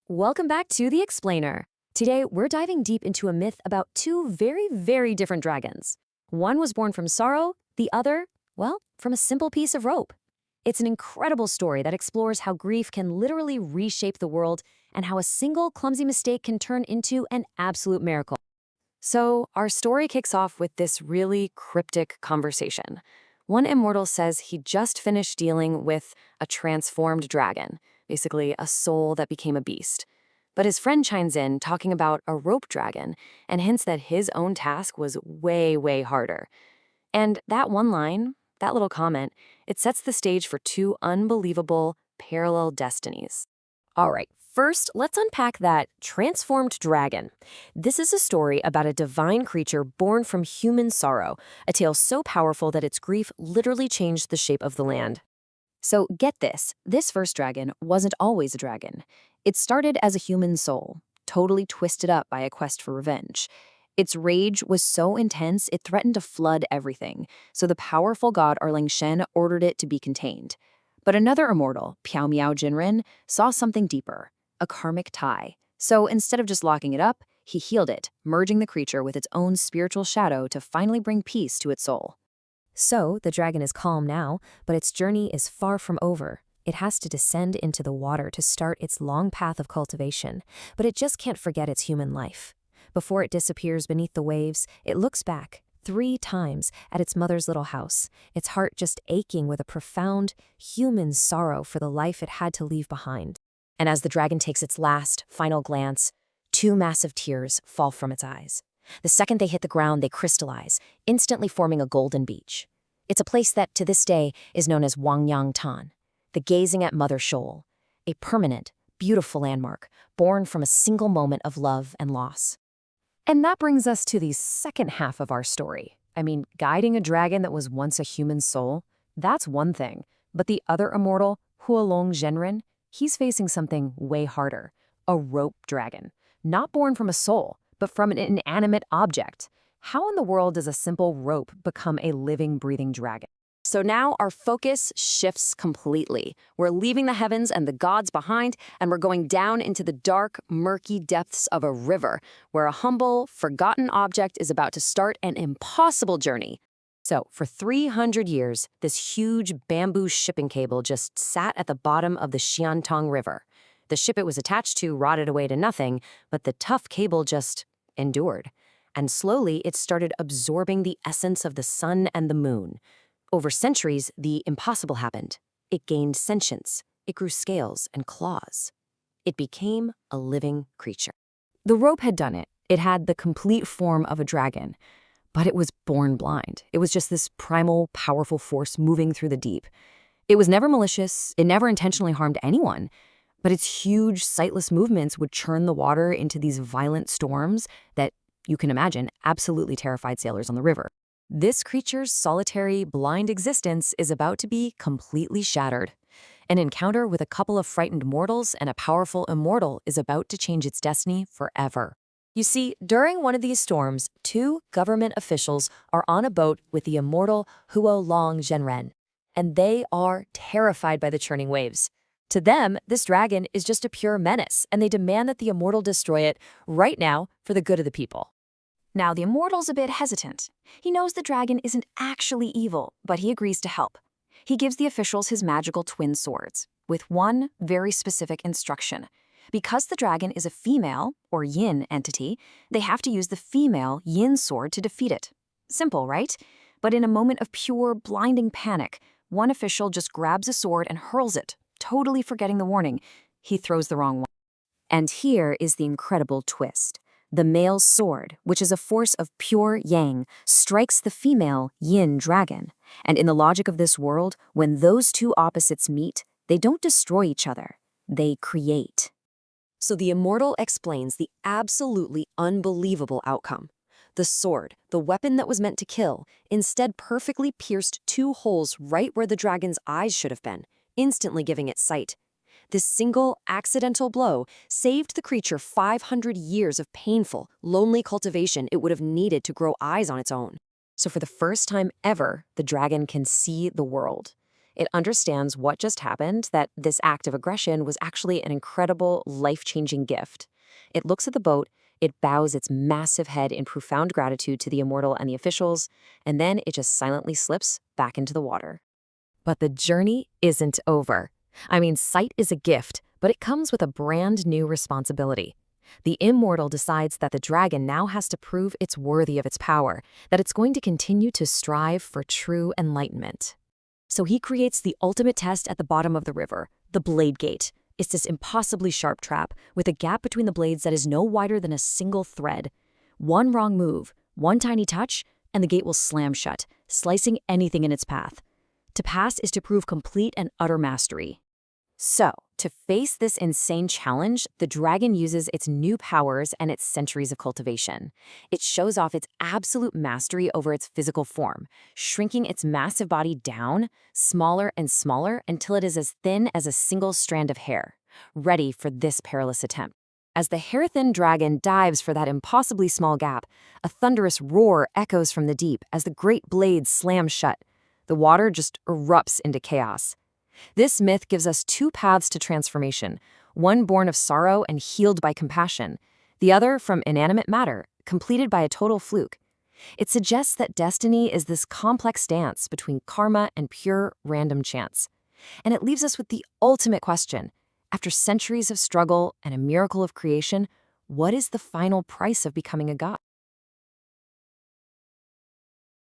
Welcome back to The Explainer. Today, we're diving deep into a myth about two very, very different dragons. One was born from sorrow, the other, well, from a simple piece of rope. It's an incredible story that explores how grief can literally reshape the world and how a single clumsy mistake can turn into an absolute miracle. So, our story kicks off with this really cryptic conversation. One immortal says he just finished dealing with a transformed dragon, basically a soul that became a beast. But his friend chimes in talking about a rope dragon and hints that his own task was way, way harder. And that one line, that little comment, it sets the stage for two unbelievable parallel destinies. All right, first, let's unpack that transformed dragon. This is a story about a divine creature born from human sorrow, a tale so powerful that its grief literally changed the shape of the land. So get this first dragon wasn't always a dragon. It started as a human soul, totally twisted up by a quest for revenge. Its rage was so intense it threatened to flood everything, so the powerful god Erlang Shen ordered it to be contained. But another immortal, Piao Miao Jinren, saw something deeper, a karmic tie. So instead of just locking it up, he healed it, merging the creature with its own spiritual shadow to finally bring peace to its soul. So, the dragon is calm now, but its journey is far from over. It has to descend into the water to start its long path of cultivation, but it just can't forget its human life. Before it disappears beneath the waves, it looks back 3 times at its mother's little house, its heart just aching with a profound, human sorrow for the life it had to leave behind. And as the dragon takes its last, final glance, 2 massive tears fall from its eyes. The second they hit the ground, they crystallize, instantly forming a golden beach. It's a place that, to this day, is known as Wangyang Tan, the gazing at Mother Shoal, a permanent, beautiful landmark born from a single moment of love and loss. And that brings us to the second half of our story. Guiding a dragon that was once a human soul, that's one thing. But the other immortal, Huolong Zhenren, he's facing something way harder, a rope dragon, not born from a soul, but from an inanimate object. How in the world does a simple rope become a living, breathing dragon? So now our focus shifts completely. We're leaving the heavens and the gods behind, and we're going down into the dark, murky depths of a river, where a humble, forgotten object is about to start an impossible journey. So, for 300 years, this huge bamboo shipping cable just sat at the bottom of the Xiantong River. The ship it was attached to rotted away to nothing, but the tough cable just endured. And slowly, it started absorbing the essence of the sun and the moon. Over centuries, the impossible happened. It gained sentience. It grew scales and claws. It became a living creature. The rope had done it. It had the complete form of a dragon. But it was born blind. It was just this primal, powerful force moving through the deep. It was never malicious. It never intentionally harmed anyone. But its huge, sightless movements would churn the water into these violent storms that, you can imagine, absolutely terrified sailors on the river. This creature's solitary, blind existence is about to be completely shattered. An encounter with a couple of frightened mortals and a powerful immortal is about to change its destiny forever. You see, during one of these storms, 2 government officials are on a boat with the immortal Huolong Zhenren, and they are terrified by the churning waves. To them, this dragon is just a pure menace, and they demand that the immortal destroy it right now for the good of the people. Now, the immortal's a bit hesitant. He knows the dragon isn't actually evil, but he agrees to help. He gives the officials his magical twin swords, with one very specific instruction. Because the dragon is a female, or yin, entity, they have to use the female yin sword to defeat it. Simple, right? But in a moment of pure, blinding panic, one official just grabs a sword and hurls it, totally forgetting the warning. He throws the wrong one. And here is the incredible twist. The male sword, which is a force of pure yang, strikes the female yin dragon. And in the logic of this world, when those 2 opposites meet, they don't destroy each other. They create. So the immortal explains the absolutely unbelievable outcome. The sword, the weapon that was meant to kill, instead perfectly pierced 2 holes right where the dragon's eyes should have been, instantly giving it sight. This single, accidental blow saved the creature 500 years of painful, lonely cultivation it would have needed to grow eyes on its own. So for the first time ever, the dragon can see the world. It understands what just happened, that this act of aggression was actually an incredible, life-changing gift. It looks at the boat, it bows its massive head in profound gratitude to the immortal and the officials, and then it just silently slips back into the water. But the journey isn't over. I mean, sight is a gift, but it comes with a brand new responsibility. The immortal decides that the dragon now has to prove it's worthy of its power, that it's going to continue to strive for true enlightenment. So he creates the ultimate test at the bottom of the river, the Blade Gate. It's this impossibly sharp trap with a gap between the blades that is no wider than a single thread. One wrong move, one tiny touch, and the gate will slam shut, slicing anything in its path. To pass is to prove complete and utter mastery. So, to face this insane challenge, the dragon uses its new powers and its centuries of cultivation. It shows off its absolute mastery over its physical form, shrinking its massive body down, smaller and smaller, until it is as thin as a single strand of hair, ready for this perilous attempt. As the hair-thin dragon dives for that impossibly small gap, a thunderous roar echoes from the deep as the great blades slam shut. The water just erupts into chaos. This myth gives us two paths to transformation, one born of sorrow and healed by compassion, the other from inanimate matter, completed by a total fluke. It suggests that destiny is this complex dance between karma and pure random chance. And it leaves us with the ultimate question. After centuries of struggle and a miracle of creation, what is the final price of becoming a god?